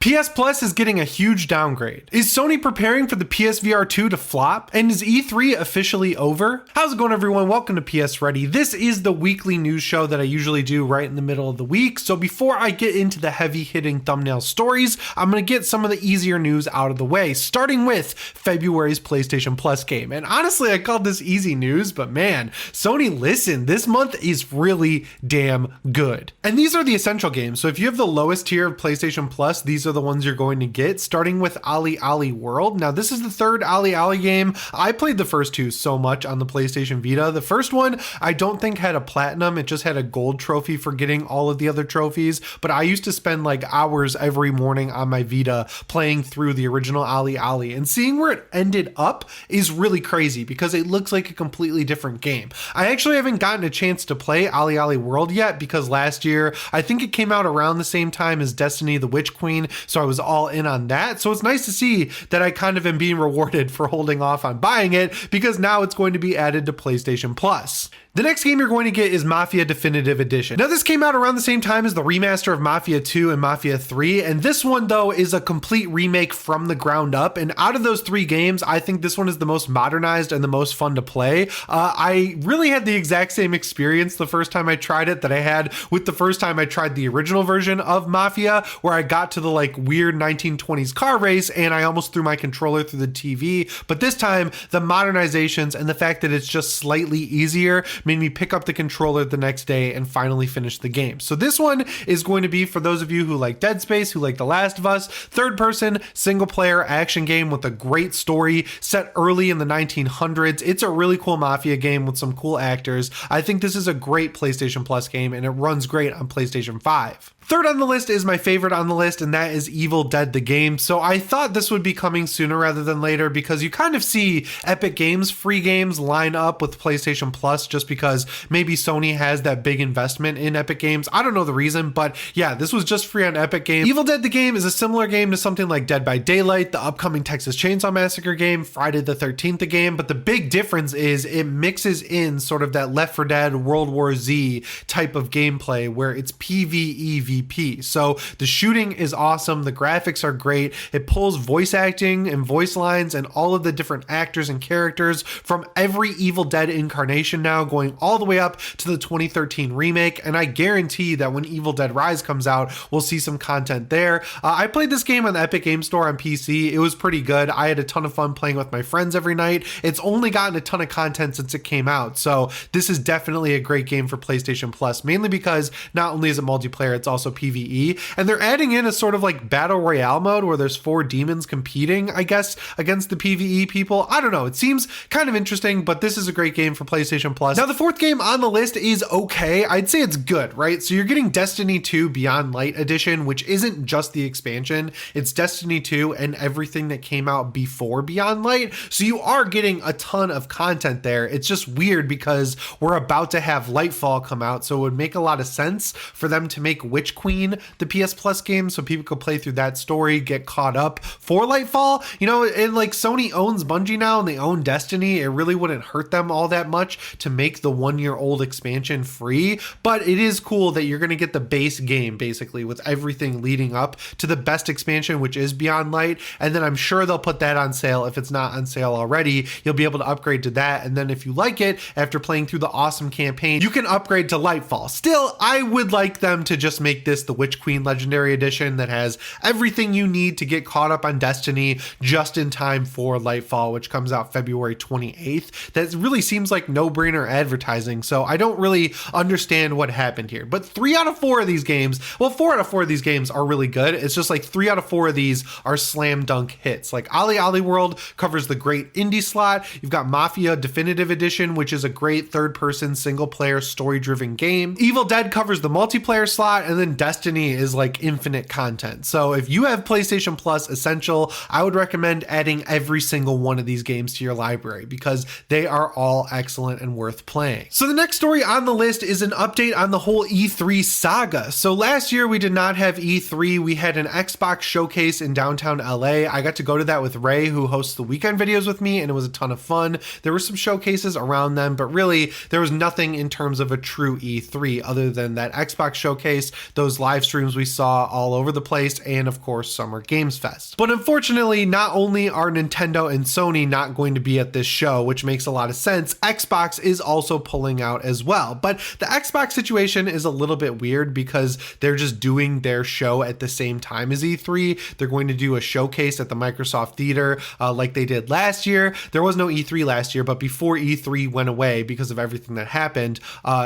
PS Plus is getting a huge downgrade. Is Sony preparing for the PSVR 2 to flop? And is E3 officially over? How's it going, everyone? Welcome to PSReady. This is the weekly news show that I usually do right in the middle of the week. So before I get into the heavy hitting thumbnail stories, I'm going to get some of the easier news out of the way, starting with February's PlayStation Plus game. And honestly, I called this easy news, but man, Sony, listen, this month is really damn good. And these are the essential games. So if you have the lowest tier of PlayStation Plus, these are the ones you're going to get, starting with OlliOlli World. Now, this is the third OlliOlli game. I played the first two so much on the PlayStation Vita. The first one, I don't think had a platinum. It just had a gold trophy for getting all of the other trophies. But I used to spend like hours every morning on my Vita playing through the original OlliOlli, and seeing where it ended up is really crazy because it looks like a completely different game. I actually haven't gotten a chance to play OlliOlli World yet because last year, I think it came out around the same time as Destiny the Witch Queen, so I was all in on that. So it's nice to see that I kind of am being rewarded for holding off on buying it because now it's going to be added to PlayStation Plus. The next game you're going to get is Mafia Definitive Edition. Now, this came out around the same time as the remaster of Mafia 2 and Mafia 3, and this one, though, is a complete remake from the ground up, and out of those three games, I think this one is the most modernized and the most fun to play. I really had the exact same experience the first time I tried it that I had with the first time I tried the original version of Mafia, where I got to the like weird 1920s car race and I almost threw my controller through the TV, but this time, the modernizations and the fact that it's just slightly easier made me pick up the controller the next day and finally finish the game. So this one is going to be for those of you who like Dead Space, who like The Last of Us, third person, single player action game with a great story set early in the 1900s. It's a really cool Mafia game with some cool actors. I think this is a great PlayStation Plus game and it runs great on PlayStation 5. Third on the list is my favorite on the list, and that is Evil Dead the game. So I thought this would be coming sooner rather than later because you kind of see Epic Games free games line up with PlayStation Plus just because maybe Sony has that big investment in Epic Games. I don't know the reason, but yeah, this was just free on Epic Games. Evil Dead the game is a similar game to something like Dead by Daylight, the upcoming Texas Chainsaw Massacre game, Friday the 13th the game, but the big difference is it mixes in sort of that Left 4 Dead World War Z type of gameplay where it's PvE VP. So the shooting is awesome, the graphics are great, it pulls voice acting and voice lines and all of the different actors and characters from every Evil Dead incarnation now, going all the way up to the 2013 remake, and I guarantee that when Evil Dead Rise comes out, we'll see some content there. I played this game on the Epic Games Store on PC. It was pretty good. I had a ton of fun playing with my friends every night. It's only gotten a ton of content since it came out, so this is definitely a great game for PlayStation Plus, mainly because not only is it multiplayer, it's also PvE, and they're adding in a sort of like battle royale mode where there's 4 demons competing, I guess, against the PvE people. I don't know, it seems kind of interesting, but this is a great game for PlayStation Plus. Now, the fourth game on the list is okay. I'd say it's good, right? So you're getting Destiny 2 Beyond Light Edition, which isn't just the expansion, it's Destiny 2 and everything that came out before Beyond Light. So you are getting a ton of content there. It's just weird because we're about to have Lightfall come out, so it would make a lot of sense for them to make Witch Queen the PS Plus game so people could play through that story, get caught up for Lightfall. You know, and like Sony owns Bungie now and they own Destiny. It really wouldn't hurt them all that much to make the 1-year-old expansion free, but it is cool that you're going to get the base game basically with everything leading up to the best expansion, which is Beyond Light, and then I'm sure they'll put that on sale. If it's not on sale already, you'll be able to upgrade to that, and then if you like it after playing through the awesome campaign, you can upgrade to Lightfall. Still, I would like them to just make this the Witch Queen Legendary Edition that has everything you need to get caught up on Destiny just in time for Lightfall, which comes out February 28th. That really seems like no-brainer advertising, so I don't really understand what happened here. But 3 out of 4 of these games, well, 4 out of 4 of these games are really good. It's just like 3 out of 4 of these are slam dunk hits. Like OlliOlli World covers the great indie slot. You've got Mafia Definitive Edition, which is a great third-person single-player story-driven game. Evil Dead covers the multiplayer slot, and then Destiny is like infinite content. So if you have PlayStation Plus Essential, I would recommend adding every single one of these games to your library because they are all excellent and worth playing. So the next story on the list is an update on the whole E3 saga. So last year we did not have E3. We had an Xbox showcase in downtown LA. I got to go to that with Ray, who hosts the weekend videos with me, and it was a ton of fun. There were some showcases around them, but really there was nothing in terms of a true E3 other than that Xbox showcase, those live streams we saw all over the place, and of course Summer Games Fest. But unfortunately, not only are Nintendo and Sony not going to be at this show, which makes a lot of sense, Xbox is also pulling out as well. But the Xbox situation is a little bit weird because they're just doing their show at the same time as E3. They're going to do a showcase at the Microsoft Theater like they did last year. There was no E3 last year, but before E3 went away because of everything that happened,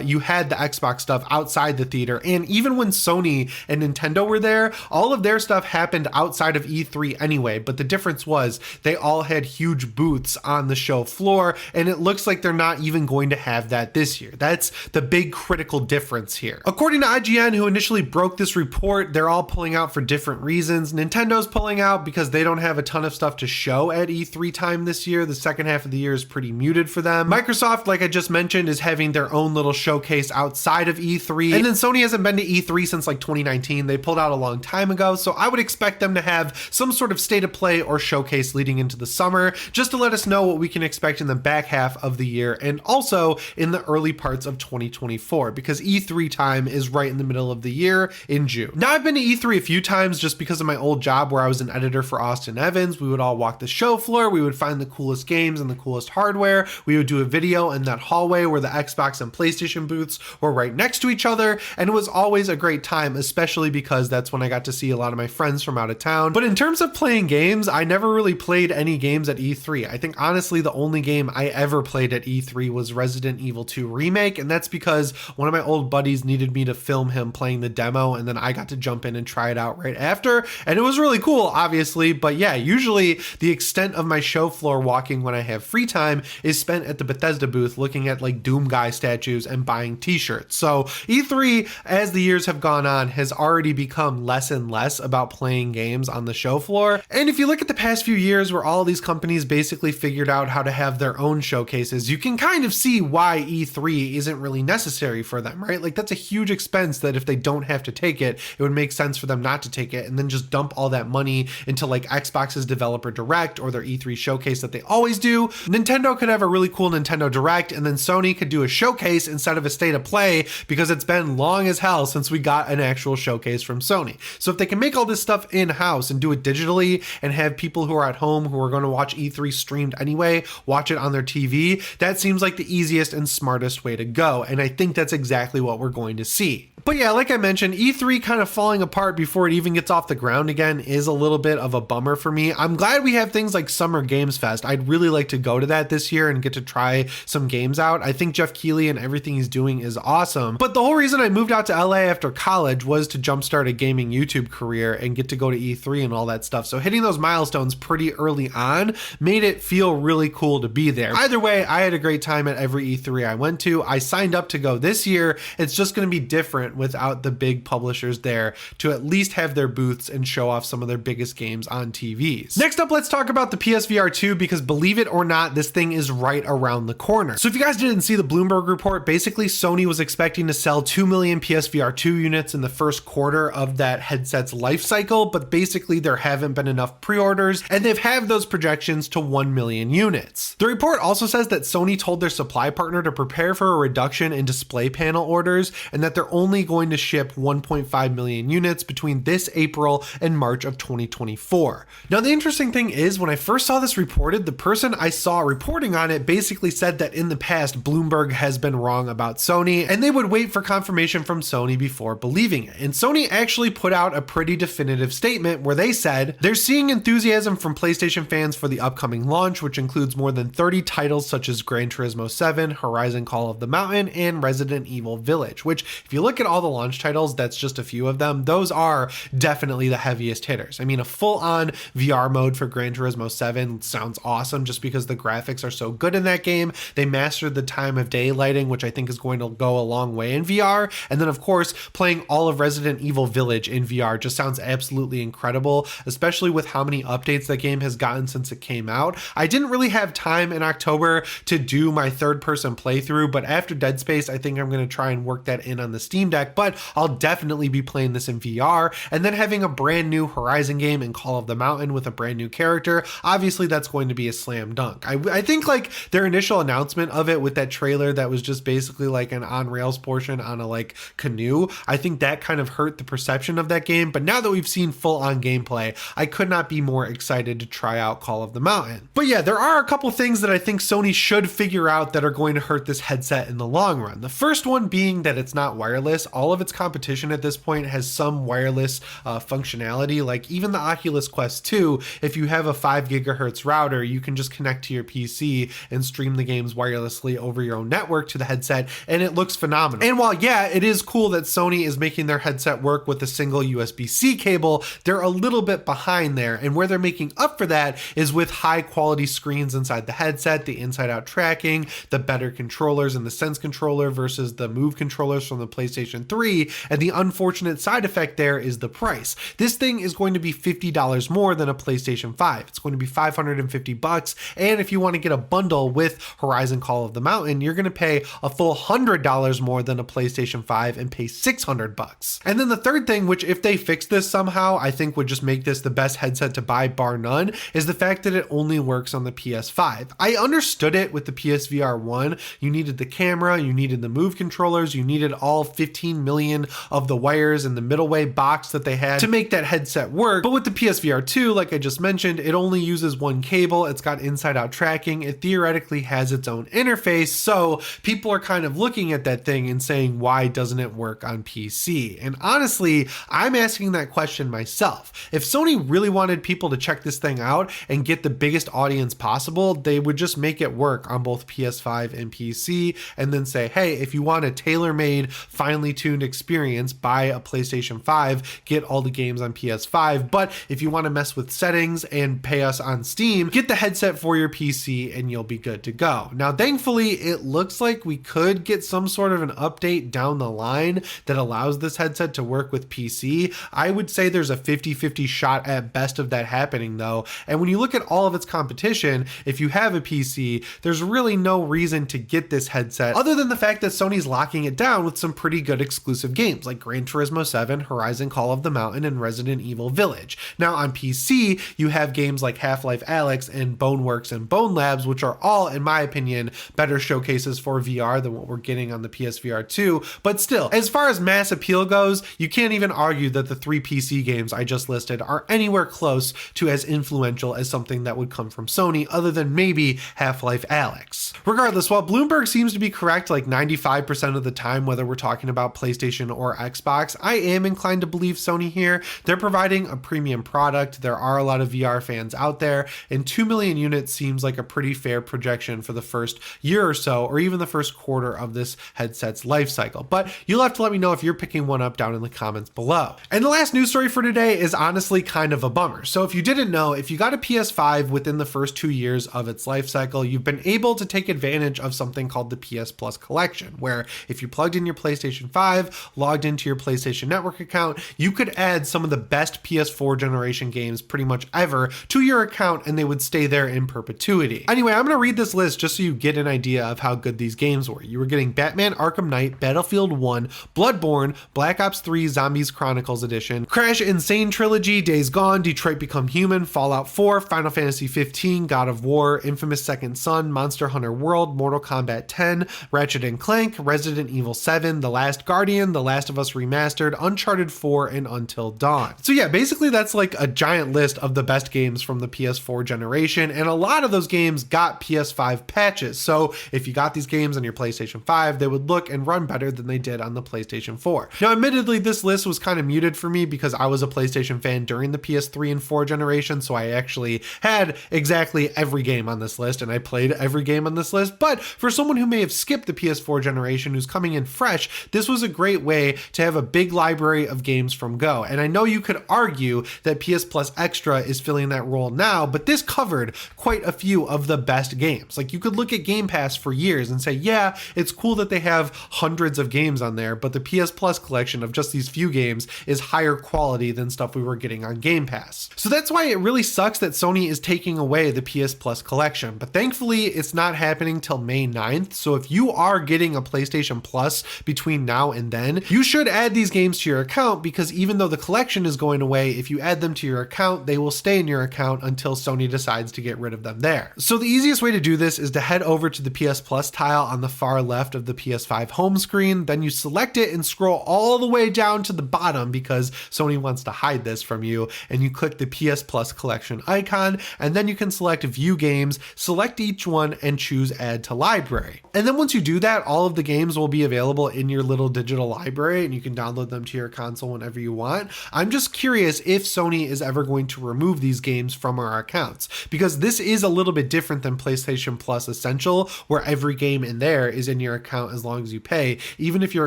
you had the Xbox stuff outside the theater. And even when Sony and Nintendo were there, all of their stuff happened outside of E3 anyway. But the difference was they all had huge booths on the show floor, and it looks like they're not even going to have that this year. That's the big critical difference here. According to IGN, who initially broke this report, they're all pulling out for different reasons. Nintendo's pulling out because they don't have a ton of stuff to show at E3 time this year. The second half of the year is pretty muted for them. Microsoft, like I just mentioned, is having their own little showcase outside of E3. And then Sony hasn't been to E3 since like 2019. They pulled out a long time ago. So I would expect them to have some sort of state of play or showcase leading into the summer, just to let us know what we can expect in the back half of the year and also in the early parts of 2024, because E3 time is right in the middle of the year in June. Now, I've been to E3 a few times just because of my old job where I was an editor for Austin Evans. We would all walk the show floor. We would find the coolest games and the coolest hardware. We would do a video in that hallway where the Xbox and PlayStation booths were right next to each other. And it was always a great time, especially because that's when I got to see a lot of my friends from out of town. But in terms of playing games, I never really played any games at E3. I think honestly, the only game I ever played at E3 was Resident Evil 2 Remake. And that's because one of my old buddies needed me to film him playing the demo, and then I got to jump in and try it out right after. And it was really cool, obviously. But yeah, usually the extent of my show floor walking when I have free time is spent at the Bethesda booth looking at like Doom Guy statues and buying t-shirts. So E3, as the years have gone on, has already become less and less about playing games on the show floor. And if you look at the past few years where all these companies basically figured out how to have their own showcases, you can kind of see why E3 isn't really necessary for them, right? Like that's a huge expense that if they don't have to take it, it would make sense for them not to take it and then just dump all that money into like Xbox's Developer Direct or their E3 showcase that they always do. Nintendo could have a really cool Nintendo Direct, and then Sony could do a showcase instead of a state of play, because it's been long as hell since we got an actual showcase from Sony. So if they can make all this stuff in-house and do it digitally and have people who are at home who are going to watch E3 streamed anyway, watch it on their TV, that seems like the easiest and smartest way to go. And I think that's exactly what we're going to see. But yeah, like I mentioned, E3 kind of falling apart before it even gets off the ground again is a little bit of a bummer for me. I'm glad we have things like Summer Games Fest. I'd really like to go to that this year and get to try some games out. I think Jeff Keighley and everything he's doing is awesome. But the whole reason I moved out to LA after college was to jumpstart a gaming YouTube career and get to go to E3 and all that stuff. So hitting those milestones pretty early on made it feel really cool to be there. Either way, I had a great time at every E3 I went to. I signed up to go this year. It's just going to be different without the big publishers there to at least have their booths and show off some of their biggest games on TVs. Next up, let's talk about the PSVR 2, because believe it or not, this thing is right around the corner. So if you guys didn't see the Bloomberg report, basically Sony was expecting to sell 2 million PSVR 2 units in the first quarter of that headset's life cycle, but basically there haven't been enough pre-orders, and they've halved those projections to 1 million units. The report also says that Sony told their supply partner to prepare for a reduction in display panel orders, and that they're only going to ship 1.5 million units between this April and March of 2024. Now, the interesting thing is, when I first saw this reported, the person I saw reporting on it basically said that in the past, Bloomberg has been wrong about Sony, and they would wait for confirmation from Sony before believing it. And Sony actually put out a pretty definitive statement where they said they're seeing enthusiasm from PlayStation fans for the upcoming launch, which includes more than 30 titles such as Gran Turismo 7, Horizon Call of the Mountain, and Resident Evil Village, which if you look at all the launch titles, that's just a few of them. Those are definitely the heaviest hitters. I mean, a full-on VR mode for Gran Turismo 7 sounds awesome just because the graphics are so good in that game. They mastered the time of day lighting, which I think is going to go a long way in VR. And then of course, playing all of Resident Evil Village in VR just sounds absolutely incredible, especially with how many updates that game has gotten since it came out. I didn't really have time in October to do my third-person playthrough, but after Dead Space, I think I'm going to try and work that in on the Steam Deck, but I'll definitely be playing this in VR. And then having a brand new Horizon game in Call of the Mountain with a brand new character, obviously that's going to be a slam dunk. I think like their initial announcement of it with that trailer that was just basically like an on rails portion on a like canoe, I think that kind of hurt the perception of that game, but now that we've seen full-on gameplay, I could not be more excited to try out Call of the Mountain. But yeah, there are a couple things that I think Sony should figure out that are going to hurt this headset in the long run. The first one being that it's not wireless. All of its competition at this point has some wireless functionality. Like even the Oculus Quest 2, if you have a 5 gigahertz router, you can just connect to your PC and stream the games wirelessly over your own network to the headset, and it looks phenomenal. And while yeah, it is cool that Sony is making their headset work with a single USB-C cable, they're a little bit behind there, and where they're making up for that is with high quality screens inside the headset, the inside out tracking, the better controllers and the Sense controller versus the Move controllers from the PlayStation 3, and the unfortunate side effect there is the price. This thing is going to be $50 more than a PlayStation 5. It's going to be $550, and if you want to get a bundle with Horizon Call of the Mountain, you're going to pay a full $100 more than a PlayStation 5 and pay $600. And then the third thing, which if they fix this somehow, I think would just make this the best headset to buy bar none, is the fact that it only works on the PS5. I understood it with the PSVR 1. You needed the camera, you needed the Move controllers, you needed all 15 million of the wires and the middleway box that they had to make that headset work. But with the PSVR 2, like I just mentioned, it only uses one cable, it's got inside out tracking, it theoretically has its own interface, so people are kind of looking at that thing and saying, why doesn't it work on PC? And honestly, I'm asking that question myself. If Sony really wanted people to check this thing out and get the biggest audience possible, they would just make it work on both PS5 and PC, and then say, hey, if you want a tailor-made, finely tuned experience, buy a PlayStation 5, get all the games on PS5, but if you want to mess with settings and pay us on Steam, get the headset for your PC and you'll be good to go. Now, thankfully, it looks like we could get some sort of an update down the line that allows this headset to work with PC. I would say there's a 50-50 shot at best of that happening though. And when you look at all of its competition, if you have a PC, there's really no reason to get this headset other than the fact that Sony's locking it down with some pretty good exclusive games like Gran Turismo 7, Horizon Call of the Mountain, and Resident Evil Village. Now on PC, you have games like Half-Life Alyx and Boneworks and Bone Labs, which are all, in my opinion, better showcases for VR than what we're getting on the PSVR 2. But still, as far as mass appeal goes, you can't even argue that the 3 PC games I just listed are anywhere close to as influential as something that would come from Sony, other than maybe Half-Life Alyx. Regardless, while Bloomberg seems to be correct like 95% of the time, whether we're talking about PlayStation or Xbox, I am inclined to believe Sony here. They're providing a premium product. There are a lot of VR fans out there, and 2 million units seems like a pretty fair projection for the first year or so, or even the first quarter of this headset's life cycle. But you'll have to let me know if you're picking one up down in the comments below. And the last news story for today is honestly kind of a bummer. So if you didn't know, if you got a PS5 within the first 2 years of its life cycle, you've been able to take advantage of something called the PS Plus collection, where if you plugged in your PlayStation 5, logged into your PlayStation Network account, you could add some of the best PS4 generation games pretty much ever to your account, and they would stay there in perpetuity. Anyway, I'm going to read this list just so you get an idea of how good these games were. You were getting Batman Arkham Knight, Battlefield 1, Bloodborne, Black Ops 3 Zombies Chronicles Edition, Crash Insane Trilogy, Days Gone, Detroit Become Human, Fallout 4, Final Fantasy 15, God of War, Infamous Second Son, Monster Hunter World, Mortal Kombat 10, Ratchet and Clank, Resident Evil 7, The Last Guardian, The Last of Us Remastered, Uncharted 4, and Until Dawn. So yeah, basically that's like a giant list of the best games from the PS4 generation, and a lot of those games got PS5 patches. So if you got these games on your PlayStation 5, they would look and run better than they did on the PlayStation 4. Now, admittedly, this list was kind of muted for me because I was a PlayStation fan during the PS3 and 4 generation, so I actually had exactly every game on this list, and I played every game on this list. But for someone who may have skipped the PS4 generation who's coming in fresh, this was a great way to have a big library of games from go. And I know you could argue that PS Plus Extra is filling that role now, but this covered quite a few of the best games. Like, you could look at Game Pass for years and say, yeah, it's cool that they have hundreds of games on there, but the PS Plus collection of just these few games is higher quality than stuff we were getting on Game Pass. So that's why it really sucks that Sony is taking away the PS Plus collection, but thankfully it's not happening till May 9th. So if you are getting a PlayStation Plus between now and then, you should add these games to your account, because even though the collection is going away, if you add them to your account, they will stay in your account until Sony decides to get rid of them there. So the easiest way to do this is to head over to the PS Plus tile on the far left of the PS5 home screen, then you select it and scroll scroll all the way down to the bottom because Sony wants to hide this from you, and you click the PS Plus collection icon, and then you can select view games, select each one, and choose add to library. And then once you do that, all of the games will be available in your little digital library, and you can download them to your console whenever you want. I'm just curious if Sony is ever going to remove these games from our accounts, because this is a little bit different than PlayStation Plus Essential, where every game in there is in your account as long as you pay. Even if your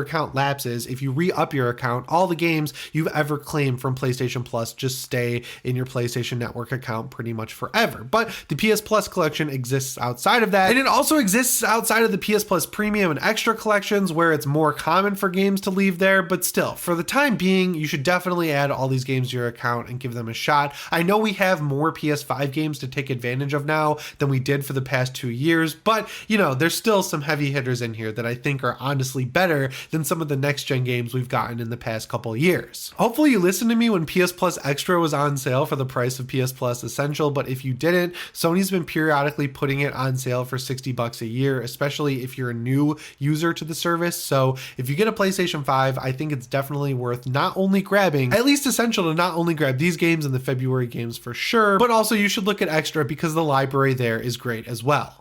account lapses, if you re-up your account, all the games you've ever claimed from PlayStation Plus just stay in your PlayStation Network account pretty much forever. But the PS Plus collection exists outside of that, and it also exists outside of the PS Plus Premium and Extra collections, where it's more common for games to leave there. But still, for the time being, you should definitely add all these games to your account and give them a shot. I know we have more PS5 games to take advantage of now than we did for the past 2 years, but you know, there's still some heavy hitters in here that I think are honestly better than some of the next gen games we've gotten in the past couple of years. Hopefully you listened to me when PS Plus Extra was on sale for the price of PS Plus Essential, but if you didn't, Sony's been periodically putting it on sale for $60 a year, especially if you're a new user to the service. So if you get a PlayStation 5, I think it's definitely worth not only grabbing, at least Essential to not only grab these games and the February games for sure, but also you should look at Extra because the library there is great as well.